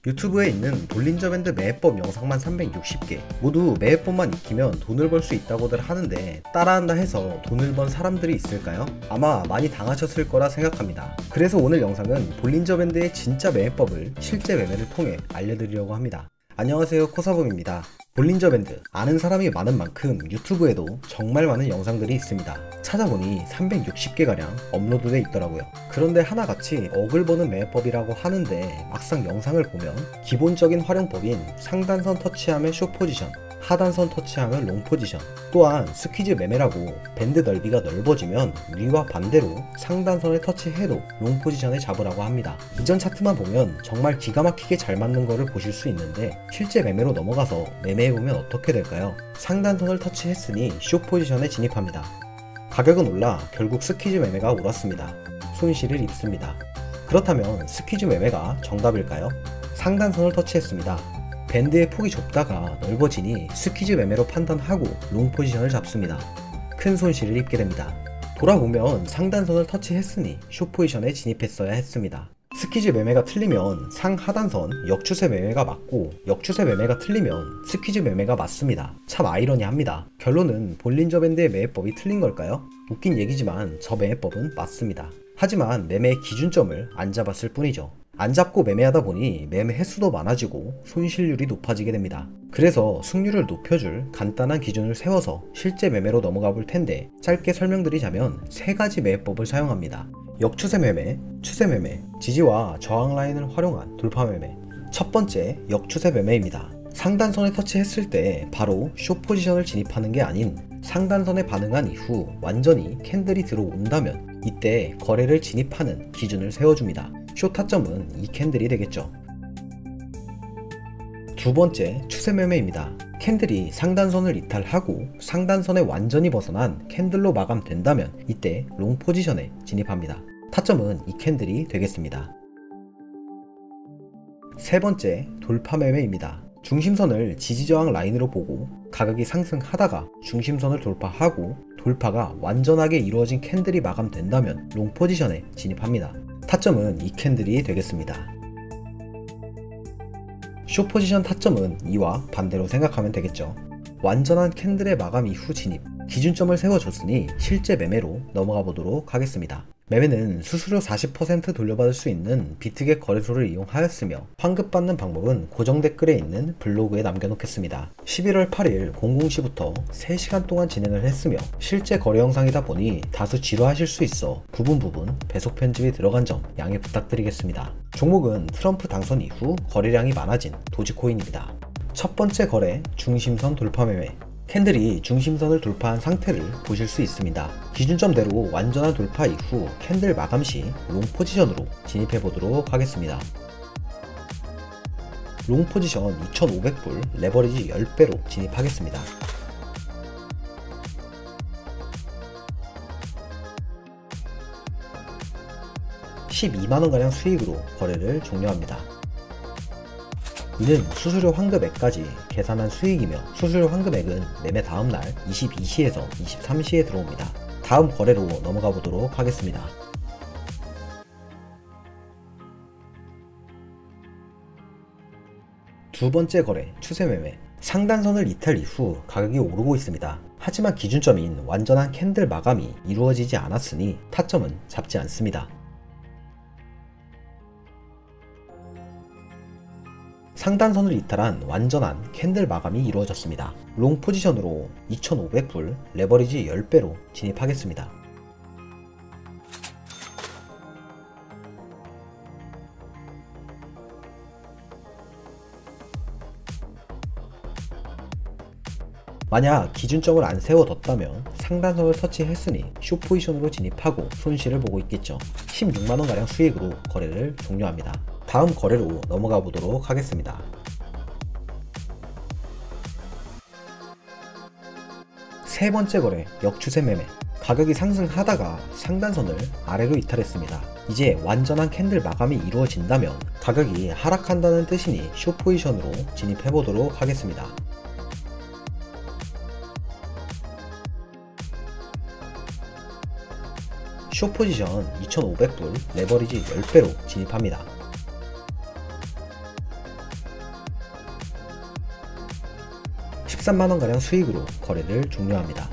유튜브에 있는 볼린저 밴드 매매법 영상만 360개, 모두 매매법만 익히면 돈을 벌 수 있다고들 하는데 따라한다 해서 돈을 번 사람들이 있을까요? 아마 많이 당하셨을 거라 생각합니다. 그래서 오늘 영상은 볼린저 밴드의 진짜 매매법을 실제 매매를 통해 알려드리려고 합니다. 안녕하세요, 코사봉입니다. 볼린저 밴드, 아는 사람이 많은 만큼 유튜브에도 정말 많은 영상들이 있습니다. 찾아보니 360개가량 업로드돼 있더라고요. 그런데 하나같이 억을 버는 매매법이라고 하는데 막상 영상을 보면 기본적인 활용법인 상단선 터치하면 숏 포지션, 하단선 터치하면 롱 포지션, 또한 스퀴즈 매매라고 밴드 넓이가 넓어지면 위와 반대로 상단선을 터치해도 롱 포지션에 잡으라고 합니다. 이전 차트만 보면 정말 기가 막히게 잘 맞는 거를 보실 수 있는데 실제 매매로 넘어가서 매매해보면 어떻게 될까요? 상단선을 터치했으니 숏 포지션에 진입합니다. 가격은 올라 결국 스퀴즈 매매가 옳았습니다. 손실을 입습니다. 그렇다면 스퀴즈 매매가 정답일까요? 상단선을 터치했습니다. 밴드의 폭이 좁다가 넓어지니 스퀴즈 매매로 판단하고 롱 포지션을 잡습니다. 큰 손실을 입게 됩니다. 돌아보면 상단선을 터치했으니 숏 포지션에 진입했어야 했습니다. 스퀴즈 매매가 틀리면 상하단선 역추세 매매가 맞고 역추세 매매가 틀리면 스퀴즈 매매가 맞습니다. 참 아이러니합니다. 결론은 볼린저 밴드의 매매법이 틀린 걸까요? 웃긴 얘기지만 저 매매법은 맞습니다. 하지만 매매의 기준점을 안 잡았을 뿐이죠. 안 잡고 매매하다 보니 매매 횟수도 많아지고 손실률이 높아지게 됩니다. 그래서 승률을 높여줄 간단한 기준을 세워서 실제 매매로 넘어가 볼 텐데 짧게 설명드리자면 세 가지 매매법을 사용합니다. 역추세 매매, 추세 매매, 지지와 저항 라인을 활용한 돌파 매매. 첫 번째, 역추세 매매입니다. 상단선에 터치했을 때 바로 숏 포지션을 진입하는 게 아닌 상단선에 반응한 이후 완전히 캔들이 들어온다면 이때 거래를 진입하는 기준을 세워줍니다. 숏 타점은 이 캔들이 되겠죠. 두 번째, 추세 매매입니다. 캔들이 상단선을 이탈하고 상단선에 완전히 벗어난 캔들로 마감된다면 이때 롱 포지션에 진입합니다. 타점은 이 캔들이 되겠습니다. 세 번째, 돌파 매매입니다. 중심선을 지지저항 라인으로 보고 가격이 상승하다가 중심선을 돌파하고 돌파가 완전하게 이루어진 캔들이 마감된다면 롱 포지션에 진입합니다. 타점은 이 캔들이 되겠습니다. 숏 포지션 타점은 이와 반대로 생각하면 되겠죠. 완전한 캔들의 마감 이후 진입, 기준점을 세워줬으니 실제 매매로 넘어가 보도록 하겠습니다. 매매는 수수료 40% 돌려받을 수 있는 비트겟 거래소를 이용하였으며 환급받는 방법은 고정 댓글에 있는 블로그에 남겨놓겠습니다. 11월 8일 00시부터 3시간 동안 진행을 했으며 실제 거래 영상이다 보니 다소 지루하실 수 있어 부분 배속 편집이 들어간 점 양해 부탁드리겠습니다. 종목은 트럼프 당선 이후 거래량이 많아진 도지코인입니다. 첫 번째 거래, 중심선 돌파 매매. 캔들이 중심선을 돌파한 상태를 보실 수 있습니다. 기준점대로 완전한 돌파 이후 캔들 마감 시 롱 포지션으로 진입해 보도록 하겠습니다. 롱 포지션 2,500불 레버리지 10배로 진입하겠습니다. $120,000원가량 수익으로 거래를 종료합니다. 이는 수수료 환급액까지 계산한 수익이며 수수료 환급액은 매매 다음날 22시에서 23시에 들어옵니다. 다음 거래로 넘어가 보도록 하겠습니다. 두 번째 거래, 추세 매매. 상단선을 이탈 이후 가격이 오르고 있습니다. 하지만 기준점인 완전한 캔들 마감이 이루어지지 않았으니 타점은 잡지 않습니다. 상단선을 이탈한 완전한 캔들 마감이 이루어졌습니다. 롱 포지션으로 2,500불 레버리지 10배로 진입하겠습니다. 만약 기준점을 안 세워뒀다면 상단선을 터치했으니 숏 포지션으로 진입하고 손실을 보고 있겠죠. 16만원가량 수익으로 거래를 종료합니다. 다음 거래로 넘어가 보도록 하겠습니다. 세 번째 거래, 역추세 매매. 가격이 상승하다가 상단선을 아래로 이탈했습니다. 이제 완전한 캔들 마감이 이루어진다면 가격이 하락한다는 뜻이니 숏 포지션으로 진입해 보도록 하겠습니다. 숏 포지션 2,500불 레버리지 10배로 진입합니다. 13만원가량 수익으로 거래를 종료합니다.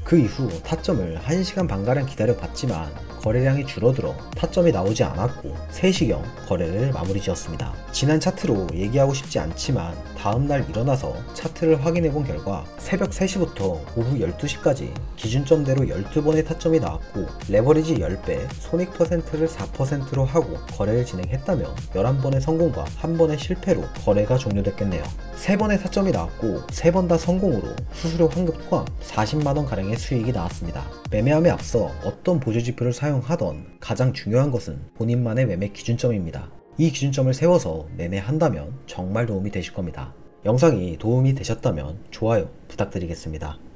그 이후 타점을 1시간 반가량 기다려 봤지만 거래량이 줄어들어 타점이 나오지 않았고 3시경 거래를 마무리 지었습니다. 지난 차트로 얘기하고 싶지 않지만 다음날 일어나서 차트를 확인해 본 결과 새벽 3시부터 오후 12시까지 기준점대로 12번의 타점이 나왔고 레버리지 10배, 손익 퍼센트를 4%로 하고 거래를 진행했다면 11번의 성공과 1번의 실패로 거래가 종료됐겠네요. 3번의 타점이 나왔고 3번 다 성공으로 수수료 환급 포함 40만원가량의 수익이 나왔습니다. 매매함에 앞서 어떤 보조지표를 사용하던 가장 중요한 것은 본인만의 매매 기준점입니다. 이 기준점을 세워서 매매한다면 정말 도움이 되실 겁니다. 영상이 도움이 되셨다면 좋아요 부탁드리겠습니다.